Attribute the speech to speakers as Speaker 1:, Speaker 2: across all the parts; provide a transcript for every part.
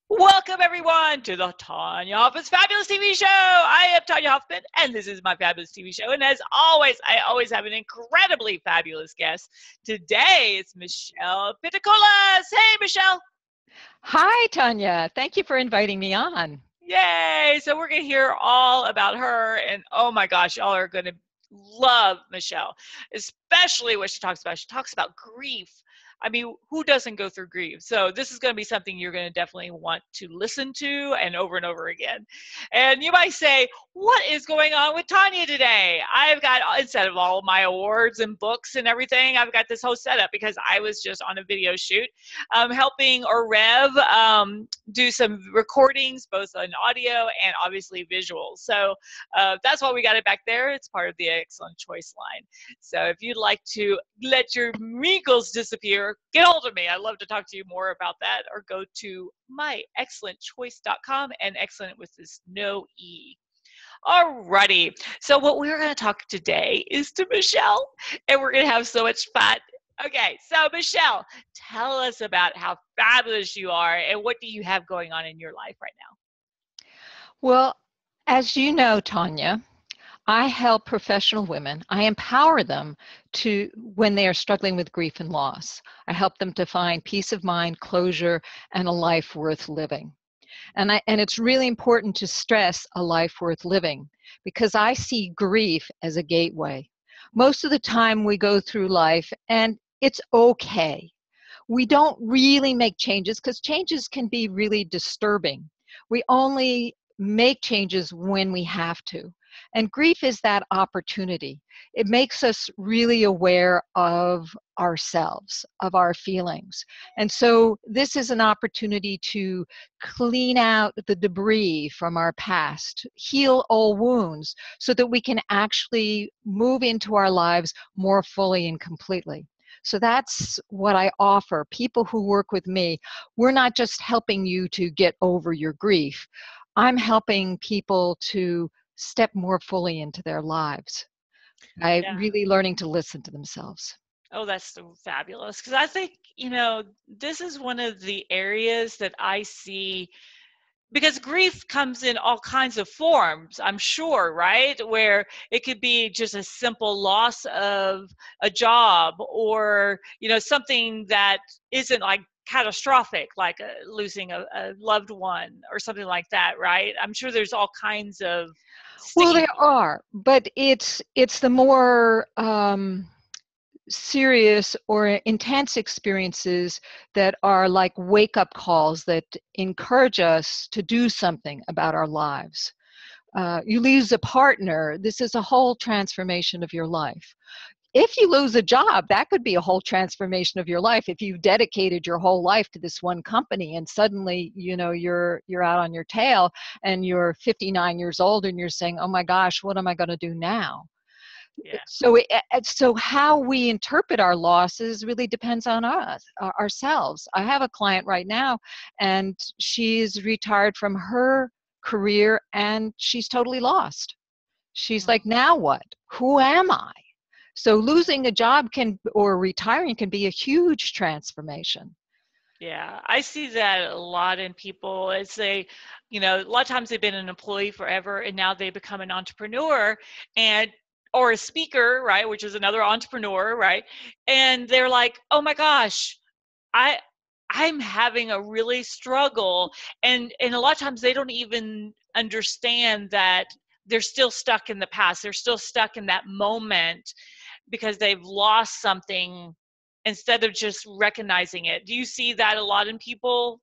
Speaker 1: Welcome, everyone, to the Tanya Hoffman's Fabulous TV Show. I am Tanya Hoffman, and this is my fabulous TV show. And as always, I always have an incredibly fabulous guest. Today, it's Michelle Pitacolas. Hey, Michelle.
Speaker 2: Hi, Tanya. Thank you for inviting me on.
Speaker 1: Yay. So we're going to hear all about her. And oh my gosh, y'all are going to love Michelle, especially what she talks about. She talks about grief. I mean, who doesn't go through grief? So this is going to be something you're going to definitely want to listen to and over again. And you might say, what is going on with Tanya today? I've got, instead of all my awards and books and everything, I've got this whole setup because I was just on a video shoot helping Orev do some recordings, both on audio and obviously visuals. So that's why we got it back there. It's part of the Excellent Choice line. So if you'd like to let your wrinkles disappear, get hold of me. I'd love to talk to you more about that, or go to myexcellentchoice.com, and excellent with this no E. Alrighty. So what we're going to talk today is to Michelle, and we're going to have so much fun. Okay, so Michelle, tell us about how fabulous you are and what do you have going on in your life right now?
Speaker 2: Well, as you know, Tanya, I help professional women. I empower them to, when they are struggling with grief and loss, I help them to find peace of mind, closure, and a life worth living. And it's really important to stress a life worth living, because I see grief as a gateway. Most of the time we go through life and it's okay. We don't really make changes because changes can be really disturbing. We only make changes when we have to. And grief is that opportunity. It makes us really aware of ourselves, of our feelings. And so this is an opportunity to clean out the debris from our past, heal old wounds, so that we can actually move into our lives more fully and completely. So that's what I offer. People who work with me, we're not just helping you to get over your grief. I'm helping people to step more fully into their lives by
Speaker 1: Yeah.
Speaker 2: really learning to listen to themselves.
Speaker 1: Oh, that's so fabulous. Because I think, this is one of the areas that I see, because grief comes in all kinds of forms, I'm sure, right? Where it could be just a simple loss of a job, or, something that isn't like catastrophic, like losing a loved one or something like that, right? I'm sure there's all kinds of
Speaker 2: Well,
Speaker 1: sticky.
Speaker 2: there are, but it's the more serious or intense experiences that are like wake-up calls that encourage us to do something about our lives. You lose a partner, this is a whole transformation of your life. If you lose a job, that could be a whole transformation of your life. If you've dedicated your whole life to this one company and suddenly, you're out on your tail and you're 59 years old and you're saying, oh my gosh, what am I going to do now?
Speaker 1: Yeah.
Speaker 2: So how we interpret our losses really depends on us, ourselves. I have a client right now, and she's retired from her career and she's totally lost. She's like, now what? Who am I? So losing a job or retiring can be a huge transformation.
Speaker 1: Yeah, I see that a lot in people. It's a lot of times they've been an employee forever and now they become an entrepreneur, and or a speaker, right, which is another entrepreneur, right? And they're like, "Oh my gosh, I I'm having a really struggle." And a lot of times they don't even understand that they're still stuck in the past. They're still stuck in that moment because they've lost something instead of just recognizing it. Do you see that a lot in people?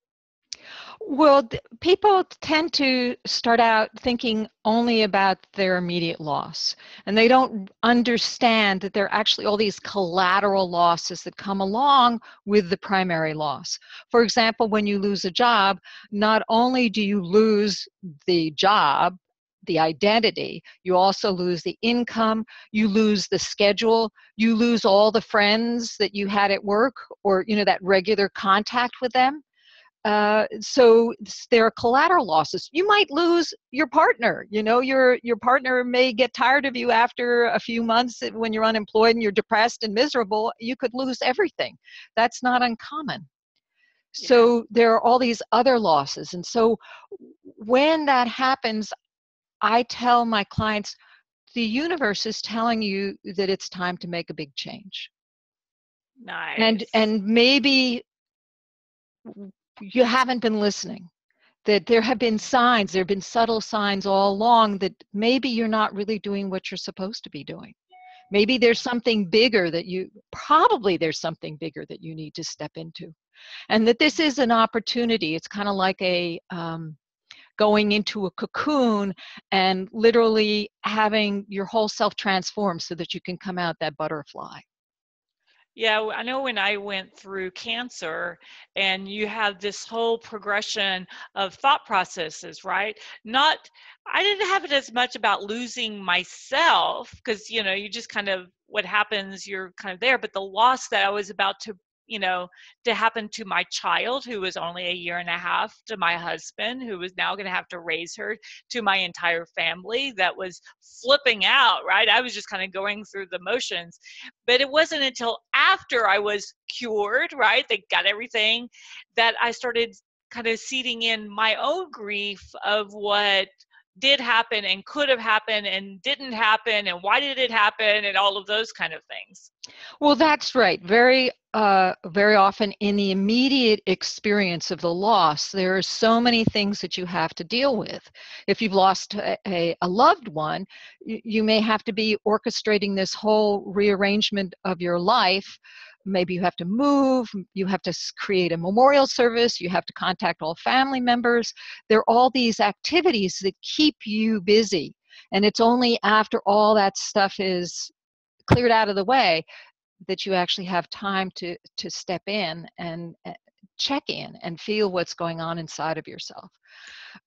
Speaker 2: Well, people tend to start out thinking only about their immediate loss, and they don't understand that there are actually all these collateral losses that come along with the primary loss. For example, when you lose a job, not only do you lose the job, the identity, you also lose the income, you lose the schedule, you lose all the friends that you had at work, or that regular contact with them. So there are collateral losses. You might lose your partner. Your partner may get tired of you after a few months when you're unemployed and you're depressed and miserable. You could lose everything. That's not uncommon.
Speaker 1: Yeah.
Speaker 2: So there are all these other losses. And so when that happens, I tell my clients, the universe is telling you that it's time to make a big change.
Speaker 1: Nice.
Speaker 2: And maybe you haven't been listening, that there have been signs, there have been subtle signs all along that maybe you're not really doing what you're supposed to be doing. Maybe there's something bigger that probably there's something bigger that you need to step into. And that this is an opportunity. It's kind of like going into a cocoon and literally having your whole self transform so that you can come out that butterfly.
Speaker 1: Yeah, I know when I went through cancer and you have this whole progression of thought processes, right? Not, I didn't have it as much about losing myself because, you just kind of, what happens, you're kind of there, but the loss that I was about to happen to my child, who was only a year and a half, to my husband, who was now going to have to raise her, to my entire family that was flipping out, right? I was just kind of going through the motions. But it wasn't until after I was cured, right? They got everything, that I started kind of seeding in my own grief of what did happen and could have happened and didn't happen and why did it happen and all of those kind of things.
Speaker 2: Well, that's right. Very often in the immediate experience of the loss, there are so many things that you have to deal with. If you've lost a loved one, you may have to be orchestrating this whole rearrangement of your life. Maybe you have to move, you have to create a memorial service, you have to contact all family members. There are all these activities that keep you busy. And it's only after all that stuff is cleared out of the way that you actually have time to step in and check in and feel what's going on inside of yourself.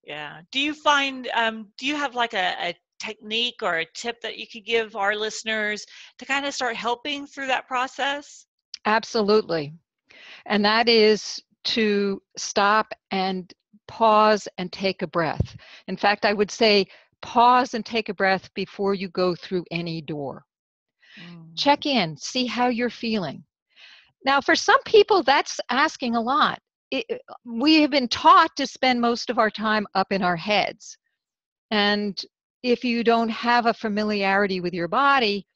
Speaker 1: Yeah. Do you find, do you have like a technique or a tip that you could give our listeners to kind of start helping through that process?
Speaker 2: Absolutely. And that is to stop and pause and take a breath. In fact, I would say pause and take a breath before you go through any door.
Speaker 1: Mm.
Speaker 2: Check in, see how you're feeling. Now, for some people, that's asking a lot. We have been taught to spend most of our time up in our heads. And if you don't have a familiarity with your body,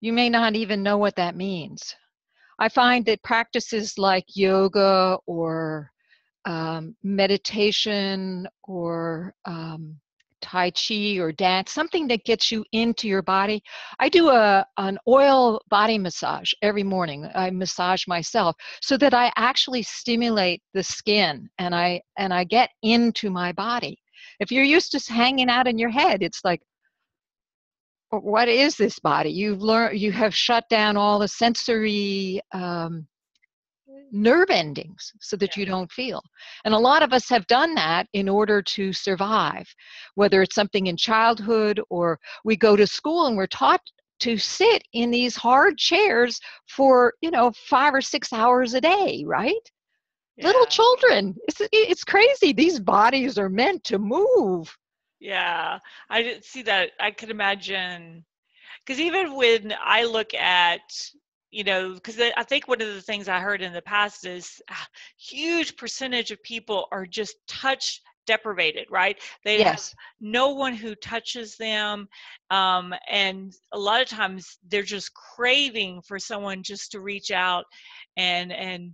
Speaker 2: you may not even know what that means. I find that practices like yoga or meditation or Tai Chi or dance, something that gets you into your body. I do an oil body massage every morning. I massage myself so that I actually stimulate the skin and I get into my body. If you're used to hanging out in your head, it's like, what is this body? You have shut down all the sensory nerve endings so that
Speaker 1: Yeah.
Speaker 2: you don't feel. And a lot of us have done that in order to survive, whether it's something in childhood or we go to school and we're taught to sit in these hard chairs for, 5 or 6 hours a day, right? Little
Speaker 1: Yeah.
Speaker 2: children, it's crazy. These bodies are meant to move.
Speaker 1: Yeah. I did see that. I could imagine. Because even when I look at, because I think one of the things I heard in the past is huge percentage of people are just touch deprivated, right? They have
Speaker 2: Yes.
Speaker 1: no one who touches them. And a lot of times they're just craving for someone just to reach out and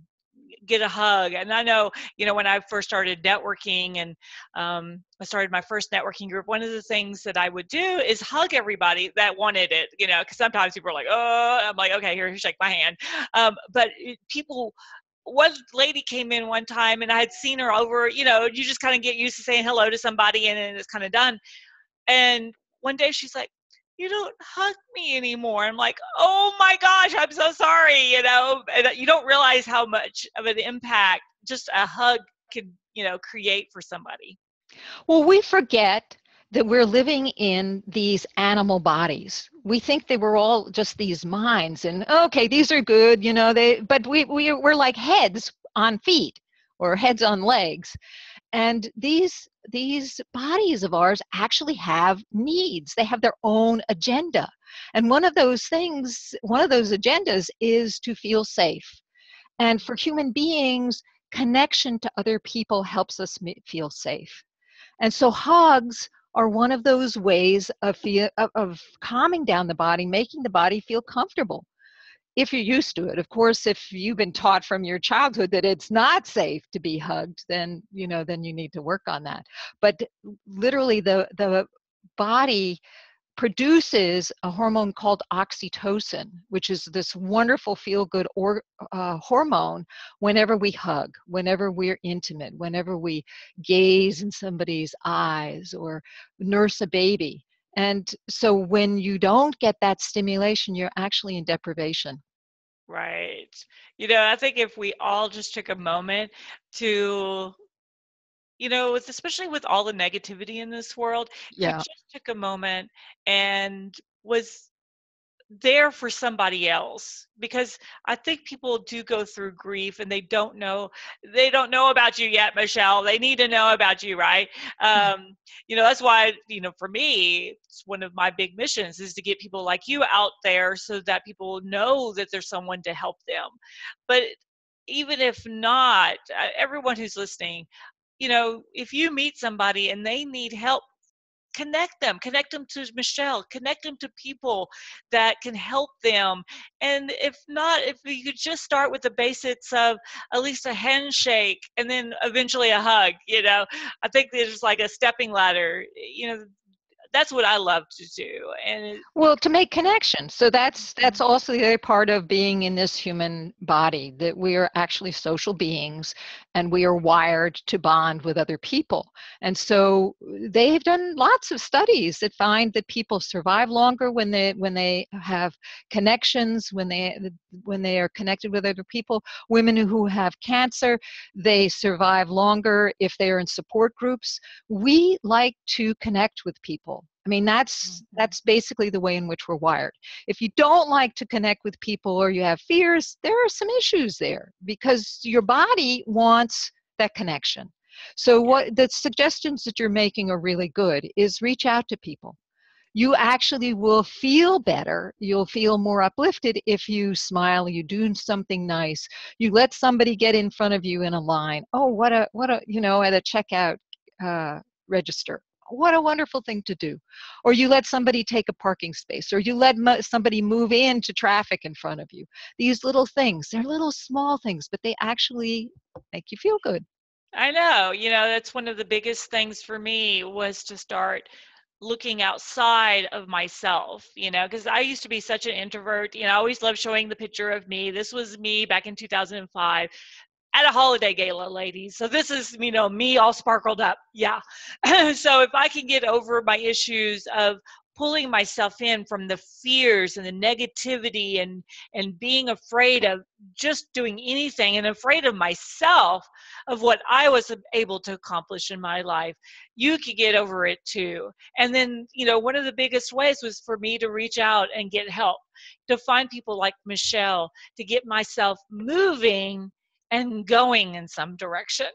Speaker 1: get a hug. And I know, when I first started networking and I started my first networking group, one of the things that I would do is hug everybody that wanted it, because sometimes people are like, oh, I'm like, okay, here, shake my hand. But people, one lady came in one time and I had seen her over, you just kind of get used to saying hello to somebody and then it's kind of done. And one day she's like, you don't hug me anymore. I'm like, oh my gosh, I'm so sorry. And you don't realize how much of an impact just a hug can, create for somebody.
Speaker 2: Well, we forget that we're living in these animal bodies. We think they were all just these minds and okay, these are good, but we're like heads on feet or heads on legs. And these bodies of ours actually have needs. They have their own agenda. And one of those agendas is to feel safe. And for human beings, connection to other people helps us feel safe. And so hugs are one of those ways of calming down the body, making the body feel comfortable. If you're used to it. Of course, if you've been taught from your childhood that it's not safe to be hugged, then then you need to work on that. But literally the body produces a hormone called oxytocin, which is this wonderful feel-good hormone whenever we hug, whenever we're intimate, whenever we gaze in somebody's eyes or nurse a baby. And so when you don't get that stimulation, you're actually in deprivation.
Speaker 1: Right. I think if we all just took a moment to, especially with all the negativity in this world, if we
Speaker 2: Yeah.
Speaker 1: just took a moment and was there for somebody else, because I think people do go through grief and they don't know about you yet, Michelle. They need to know about you, right? That's why, for me, it's one of my big missions is to get people like you out there so that people know that there's someone to help them. But even if not, everyone who's listening, if you meet somebody and they need help, connect them to Michelle, connect them to people that can help them. And if not, if you could just start with the basics of at least a handshake and then eventually a hug, I think there's like a stepping ladder, that's what I love to do. And
Speaker 2: Well, to make connections. So that's also the other part of being in this human body, that we are actually social beings and we are wired to bond with other people. And so they've done lots of studies that find that people survive longer when they have connections, when they are connected with other people. Women who have cancer, they survive longer if they are in support groups. We like to connect with people. I mean, that's basically the way in which we're wired. If you don't like to connect with people or you have fears, there are some issues there because your body wants that connection. So what the suggestions that you're making are really good is reach out to people. You actually will feel better. You'll feel more uplifted if you smile, you do something nice. You let somebody get in front of you in a line. Oh, what a, at a checkout register. What a wonderful thing to do. Or you let somebody take a parking space, or you let somebody move into traffic in front of you. These little things, they're little small things, but they actually make you feel good.
Speaker 1: I know, that's one of the biggest things for me was to start looking outside of myself, because I used to be such an introvert. I always loved showing the picture of me. This was me back in 2005 at a holiday gala, ladies. So this is, me all sparkled up. Yeah. So if I can get over my issues of pulling myself in from the fears and the negativity and being afraid of just doing anything and afraid of myself, of what I was able to accomplish in my life, you could get over it too. And then, one of the biggest ways was for me to reach out and get help, to find people like Michelle, to get myself moving and going in some direction.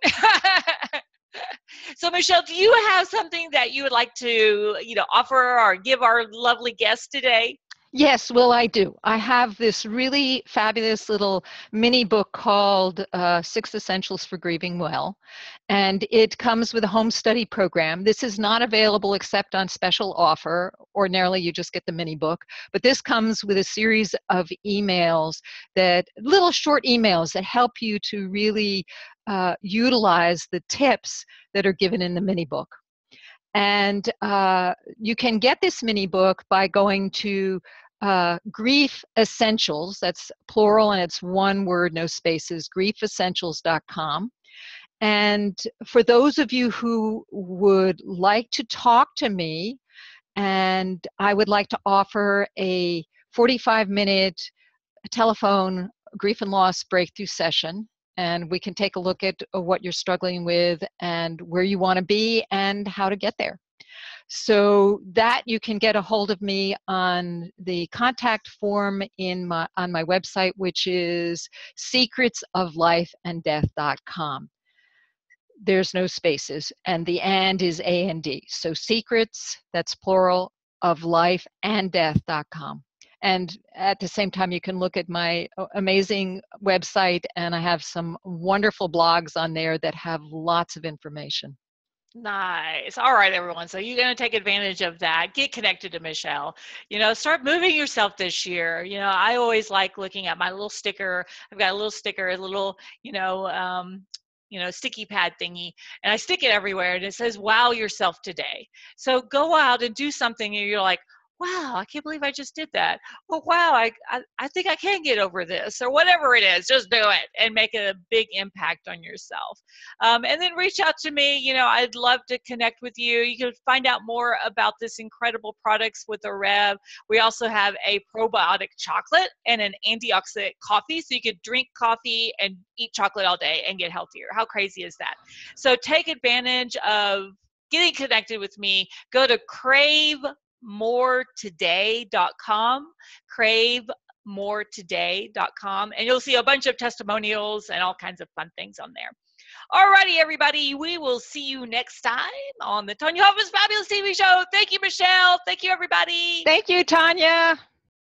Speaker 1: So Michelle, do you have something that you would like to, offer or give our lovely guests today?
Speaker 2: Yes, well, I do. I have this really fabulous little mini book called 6 Essentials for Grieving Well, and it comes with a home study program. This is not available except on special offer. Ordinarily, you just get the mini book, but this comes with a series of little short emails that help you to really utilize the tips that are given in the mini book. And you can get this mini book by going to Grief Essentials, that's plural and it's one word, no spaces, griefessentials.com. And for those of you who would like to talk to me, and I would like to offer a 45-minute telephone grief and loss breakthrough session, and we can take a look at what you're struggling with and where you want to be and how to get there. So that you can get a hold of me on the contact form on my website, which is secretsoflifeanddeath.com. There's no spaces, and the and is A-N-D. So secrets, that's plural, of life and death.com. And at the same time, you can look at my amazing website, and I have some wonderful blogs on there that have lots of information.
Speaker 1: Nice. All right, everyone. So you're going to take advantage of that. Get connected to Michelle. Start moving yourself this year. I always like looking at my little sticker. I've got a little sticker, a little, sticky pad thingy, and I stick it everywhere, and it says, "Wow yourself today." So go out and do something, and you're like, wow, I can't believe I just did that. Well, wow, I think I can get over this, or whatever it is. Just do it and make a big impact on yourself. And then reach out to me. I'd love to connect with you. You can find out more about this incredible products with Arev. We also have a probiotic chocolate and an antioxidant coffee. So you could drink coffee and eat chocolate all day and get healthier. How crazy is that? So take advantage of getting connected with me. Go to cravemoretoday.com, cravemoretoday.com, and you'll see a bunch of testimonials and all kinds of fun things on there. Alrighty, everybody, we will see you next time on the Tonya Hoffman's Fabulous TV Show. Thank you, Michelle. Thank you, everybody.
Speaker 2: Thank you, Tonya.